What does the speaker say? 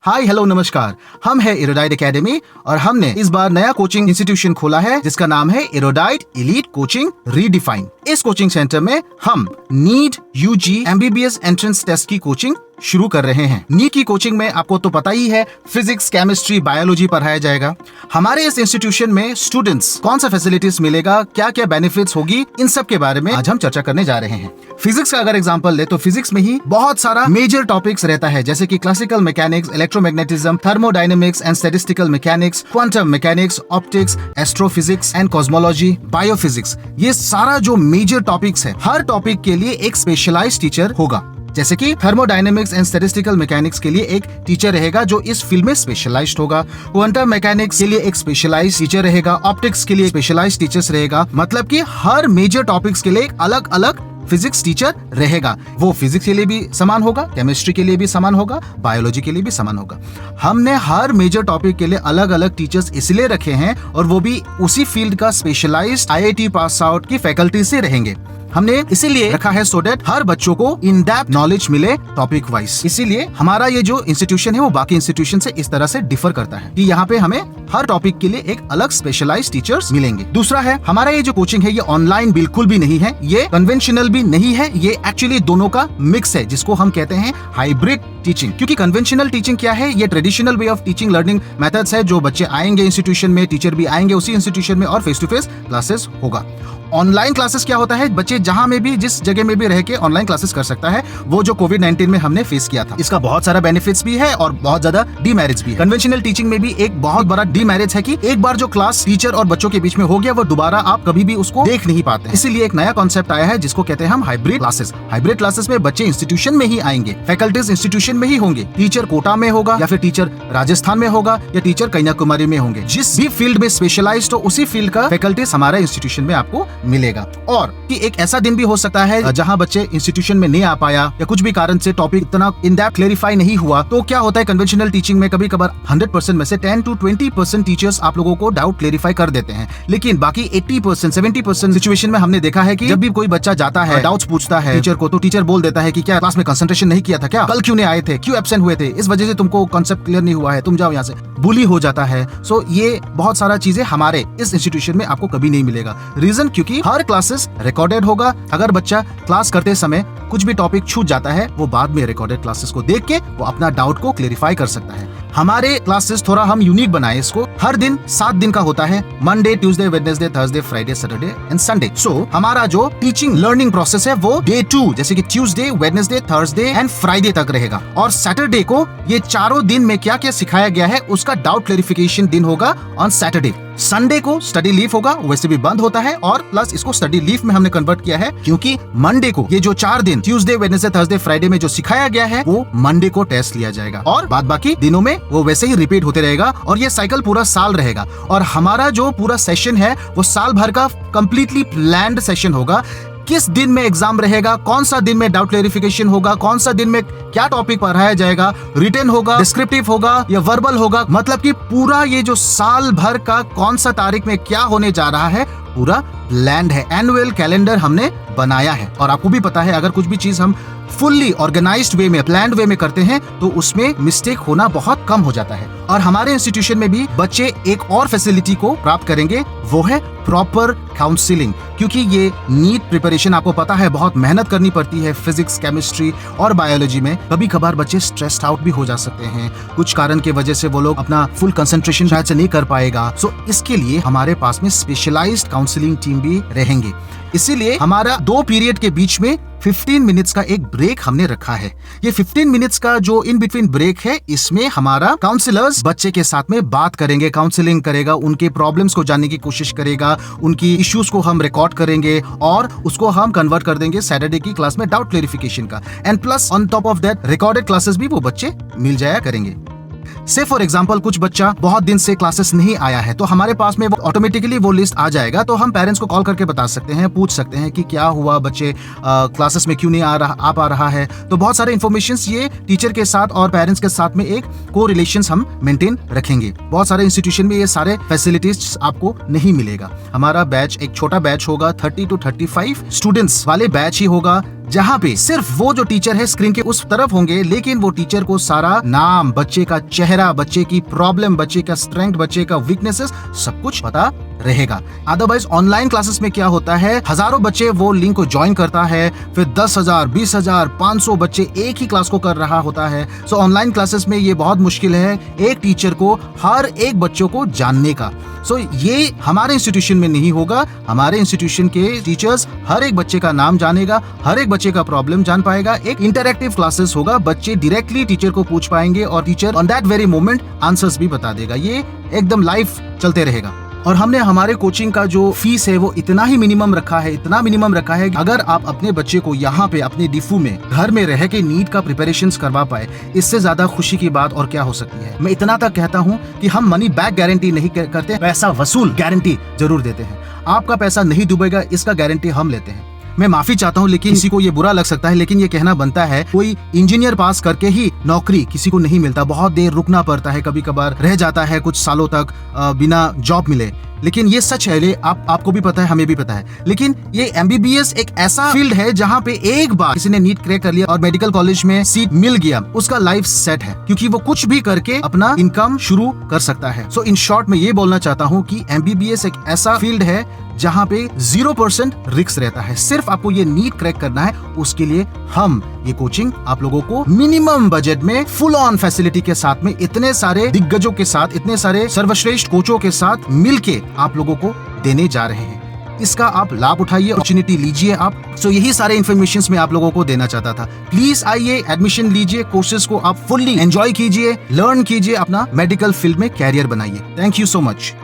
Hi hello नमस्कार, हम है एरोडाइट एकेडमी और हमने इस बार नया कोचिंग इंस्टीट्यूशन खोला है जिसका नाम है एरोडाइट एलीट कोचिंग रीडिफाइन। इस कोचिंग सेंटर में हम NEET UG MBBS entrance test की कोचिंग शुरू कर रहे हैं। नीट की कोचिंग में आपको तो पता ही है, फिजिक्स, केमिस्ट्री, बायोलॉजी पढ़ाया जाएगा। हमारे इस इंस्टीट्यूशन में स्टूडेंट्स कौन सा फैसिलिटीज मिलेगा, क्या क्या बेनिफिट्स होगी, इन सब के बारे में आज हम चर्चा करने जा रहे हैं। फिजिक्स का अगर एग्जांपल ले तो फिजिक्स में ही बहुत सारा मेजर टॉपिक्स रहता है, जैसे कि classical mechanics, electromagnetism, thermodynamics and statistical mechanics, quantum mechanics, optics, astrophysics and cosmology, biophysics. ये सारा जो मेजर टॉपिक्स है, हर टॉपिक के लिए एक स्पेशलाइज्ड टीचर होगा। जैसे कि थर्मोडायनेमिक्स एंड स्टैटिस्टिकल मैकेनिक्स के लिए एक टीचर रहेगा जो इस फील्ड में स्पेशलाइज्ड होगा। क्वांटम मैकेनिक्स के लिए एक स्पेशलाइज्ड टीचर रहेगा। ऑप्टिक्स के लिए स्पेशलाइज्ड टीचर्स रहेगा। मतलब कि हर मेजर टॉपिक्स के लिए एक अलग अलग फिजिक्स टीचर रहेगा। वो फिजिक्स के लिए भी समान होगा, केमिस्ट्री के लिए भी समान होगा, बायोलॉजी के लिए भी समान होगा। हमने हर मेजर टॉपिक के लिए अलग अलग टीचर्स इसलिए रखे हैं और वो भी उसी फील्ड का स्पेशलाइज्ड आईआईटी पास आउट की फैकल्टी से रहेंगे। हमने इसीलिए रखा है सो दैट हर बच्चों को इन डेप्थ नॉलेज मिले टॉपिक वाइज। इसीलिए हमारा ये जो इंस्टीट्यूशन है वो बाकी इंस्टीट्यूशन से इस तरह से डिफर करता है कि यहाँ पे हमें हर टॉपिक के लिए एक अलग स्पेशलाइज्ड टीचर्स मिलेंगे। दूसरा है, हमारा ये जो कोचिंग है ये ऑनलाइन बिल्कुल भी नहीं है, ये कन्वेंशनल भी नहीं है, ये एक्चुअली दोनों का मिक्स है जिसको हम कहते हैं हाइब्रिड टीचिंग। क्योंकि कन्वेंशनल टीचिंग क्या है, ये traditional way of teaching learning methods है, जो बच्चे आएंगे इंस्टीट्यूशन में, टीचर भी आएंगे उसी इंस्टीट्यूशन में और फेस टू फेस क्लासेस होगा। ऑनलाइन क्लासेस क्या होता है, बच्चे जहां में भी जिस जगह में भी रह के ऑनलाइन क्लासेस कर सकता है, वो जो कोविड-19 में हमने फेस किया था। इसका बहुत सारा बेनिफिट्स भी है और बहुत ज्यादा डीमेरिट्स भी है। कन्वेंशनल टीचिंग में भी एक बहुत बड़ा डीमेरिट्स है कि एक बार जो क्लास टीचर और बच्चों के बीच में हो गया, वो दोबारा आप कभी भी उसको देख नहीं पाते। इसीलिए एक नया कॉन्सेप्ट आया है जिसको कहते हैं हम हाइब्रिड क्लासेस। हाइब्रिड क्लासेस में बच्चे इंस्टीट्यूशन में ही आएंगे, फैकल्टीज इंस्टीट्यूशन में ही होंगे, टीचर कोटा में होगा या फिर टीचर राजस्थान में होगा या टीचर कन्याकुमारी में होंगे। जिस भी फील्ड में स्पेशलाइज्ड हो उसी फील्ड का फैकल्टीज हमारे इंस्टीट्यूशन में आपको मिलेगा। और कि एक ऐसा दिन भी हो सकता है जहां बच्चे इंस्टीट्यूशन में नहीं आ पाया या कुछ भी कारण से टॉपिक इतना इन डेप्थ क्लेरिफाई नहीं हुआ, तो क्या होता है कन्वेंशनल टीचिंग में कभी कभार 100% में से 10 to 20% टीचर्स आप लोगों को डाउट क्लेरिफाई कर देते हैं। लेकिन बाकी 80% 70% सिचुएशन में हमने देखा है कि जब भी कोई बच्चा जाता है, डाउट्स पूछता है टीचर को, तो टीचर बोल देता है कि क्या क्लास में कंसंट्रेशन नहीं किया था, क्या कल क्यों नहीं आए थे, क्यों एब्सेंट हुए थे, इस वजह से तुमको कॉन्सेप्ट क्लियर नहीं हुआ है, तुम जाओ यहाँ से। बुली हो जाता है। सो ये बहुत सारा चीजें हमारे इस इंस्टीट्यूशन में आपको कभी नहीं मिलेगा। रीजन क्योंकि हर क्लासेस रिकॉर्डेड होगा। अगर बच्चा क्लास करते समय कुछ भी टॉपिक छूट जाता है, वो बाद में रिकॉर्डेड क्लासेस को देख के वो अपना डाउट को क्लेरिफाई कर सकता है। हमारे क्लासेस थोड़ा हम यूनिक बनाए इसको। हर दिन 7 दिन का होता है, Monday, Tuesday, Wednesday, Thursday, Friday, Saturday and Sunday. So हमारा जो टीचिंग लर्निंग प्रोसेस है वो डे 2 जैसे कि Tuesday, Wednesday, Thursday and Friday तक रहेगा। और सैटरडे को ये चारों दिन में क्या क्या सिखाया गया है उसका डाउट क्लेरिफिकेशन दिन होगा ऑन सैटरडे। संडे को स्टडी लीव होगा, वैसे भी बंद होता है, और प्लस इसको स्टडी लीव में हमने कन्वर्ट किया है क्योंकि मंडे को ये जो 4 दिन ट्यूसडे, वेडनेसडे, थर्सडे, फ्राइडे में जो सिखाया गया है वो मंडे को टेस्ट लिया जाएगा और बाद बाकी दिनों में वो वैसे ही रिपीट होते रहेगा और ये साइकिल पूरा साल रहेगा। और हमारा जो पूरा सेशन है वो साल भर का कंप्लीटली प्लान्ड सेशन होगा। किस दिन में एग्जाम रहेगा, कौन सा दिन में डाउट क्लेरिफिकेशन होगा, कौन सा दिन में क्या टॉपिक पढ़ाया जाएगा, रिटन होगा, डिस्क्रिप्टिव होगा या वर्बल होगा, मतलब कि पूरा ये जो साल भर का कौन सा तारीख में क्या होने जा रहा है पूरा प्लान्ड है। एनुअल कैलेंडर हमने बनाया है। और आपको भी पता है अगर कुछ भी चीज हम फुल्ली ऑर्गेनाइज्ड वे में, प्लान्ड वे में करते हैं तो उसमें मिस्टेक होना बहुत कम हो जाता है। और हमारे इंस्टीट्यूशन में भी बच्चे एक और फैसिलिटी को प्राप्त करेंगे, वो है प्रॉपर काउंसलिंग। क्योंकि ये नीट प्रिपरेशन आपको पता है बहुत मेहनत करनी पड़ती है, फिजिक्स, केमिस्ट्री और बायोलॉजी में। कभी कभार बच्चे स्ट्रेस्ड आउट भी हो जा सकते हैं, कुछ कारण की वजह से वो लोग अपना फुल कंसंट्रेशन शायद से नहीं कर पाएगा। सो इसके लिए हमारे पास में स्पेशलाइज्ड काउंसलिंग टीम भी रहेंगे। इसीलिए हमारा 2 पीरियड के बीच में 15 मिनट्स का एक ब्रेक हमने रखा है। ये 15 मिनट्स का जो इन बिटवीन ब्रेक है, इसमें हमारा काउंसलर्स बच्चे के साथ में बात करेंगे, काउंसलिंग करेगा, उनके प्रॉब्लम्स को जानने की कोशिश करेगा, उनकी इश्यूज को हम रिकॉर्ड करेंगे और उसको हम कन्वर्ट कर देंगे सैटरडे की क्लास में डाउट क्लेरिफिकेशन का। And plus on top of that recorded classes भी वो बच्चे मिल जाया करेंगे। से फॉर एग्जाम्पल कुछ बच्चा बहुत दिन से क्लासेस नहीं आया है, तो हमारे पास में ऑटोमेटिकली वो लिस्ट आ जाएगा। तो हम पेरेंट्स को कॉल करके बता सकते हैं, पूछ सकते हैं कि क्या हुआ, बच्चे क्लासेस में क्यों नहीं आ पा रहा है। तो बहुत सारे इन्फॉर्मेशंस ये टीचर के साथ और पेरेंट्स के साथ में एक को रिलेशंस हम मेंटेन रखेंगे। बहुत सारे इंस्टीट्यूशन में ये सारे फैसिलिटीज आपको नहीं मिलेगा। हमारा बैच एक छोटा बैच होगा, 30 to 35 स्टूडेंट्स वाले बैच ही होगा। जहाँ पे सिर्फ वो जो टीचर है स्क्रीन के उस तरफ होंगे, लेकिन वो टीचर को सारा नाम, बच्चे का चेहरा, बच्चे की प्रॉब्लम, बच्चे का स्ट्रेंथ, बच्चे का वीकनेसेस सब कुछ पता रहेगा। अदरवाइज ऑनलाइन क्लासेस में क्या होता है, हजारों बच्चे वो लिंक को ज्वाइन करता है, फिर 10,000, 20,000, 500 बच्चे एक ही क्लास को कर रहा होता है। सो ऑनलाइन क्लासेस में ये बहुत मुश्किल है एक टीचर को हर एक बच्चों को जानने का। सो ये हमारे इंस्टीट्यूशन में नहीं होगा। हमारे इंस्टीट्यूशन के टीचर्स हर एक बच्चे का नाम जानेगा, हर एक बच्चे का प्रॉब्लम जान पाएगा। एक इंटरैक्टिव क्लासेस होगा, बच्चे डायरेक्टली टीचर को पूछ पाएंगे और teacher on that very moment answers भी बता देगा। ये एकदम लाइव चलते रहेगा। और हमने हमारे कोचिंग का जो फीस है वो इतना ही मिनिमम रखा है, इतना मिनिमम रखा है कि अगर आप अपने बच्चे को यहाँ पे अपने डिफू में घर में रह के नीट का प्रिपरेशंस करवा पाए, इससे ज्यादा खुशी की बात और क्या हो सकती है। मैं इतना तक कहता हूँ कि हम मनी बैक गारंटी नहीं करते, पैसा वसूल गारंटी जरूर देते हैं। आपका पैसा नहीं डूबेगा, इसका गारंटी हम लेते हैं। मैं माफी चाहता हूँ, लेकिन किसी को ये बुरा लग सकता है, लेकिन ये कहना बनता है, कोई इंजीनियर पास करके ही नौकरी किसी को नहीं मिलता। बहुत देर रुकना पड़ता है, कभी कभार रह जाता है कुछ सालों तक बिना जॉब मिले। लेकिन ये सच है, आपको भी पता है, हमें भी पता है। लेकिन ये MBBS एक ऐसा फील्ड है जहाँ पे एक बार किसी ने नीट क्रैक कर लिया और मेडिकल कॉलेज में सीट मिल गया, उसका लाइफ सेट है, क्योंकि वो कुछ भी करके अपना इनकम शुरू कर सकता है। सो इन शॉर्ट मैं ये बोलना चाहता हूँ कि MBBS एक ऐसा फील्ड है जहाँ पे 0% रिस्क रहता है। सिर्फ आपको ये नीट क्रैक करना है, उसके लिए हम ये कोचिंग आप लोगों को मिनिमम बजट में फुल ऑन फैसिलिटी के साथ में, इतने सारे दिग्गजों के साथ, इतने सारे सर्वश्रेष्ठ कोचों के साथ मिलके आप लोगों को देने जा रहे हैं। इसका आप लाभ उठाइए, अपॉर्चुनिटी लीजिए आप। सो यही सारे इन्फॉर्मेशन मैं आप लोगों को देना चाहता था। प्लीज आइए, एडमिशन लीजिए, कोर्सेज को आप फुल्ली एंजॉय कीजिए, लर्न कीजिए, अपना मेडिकल फील्ड में कैरियर बनाइए। Thank you so much.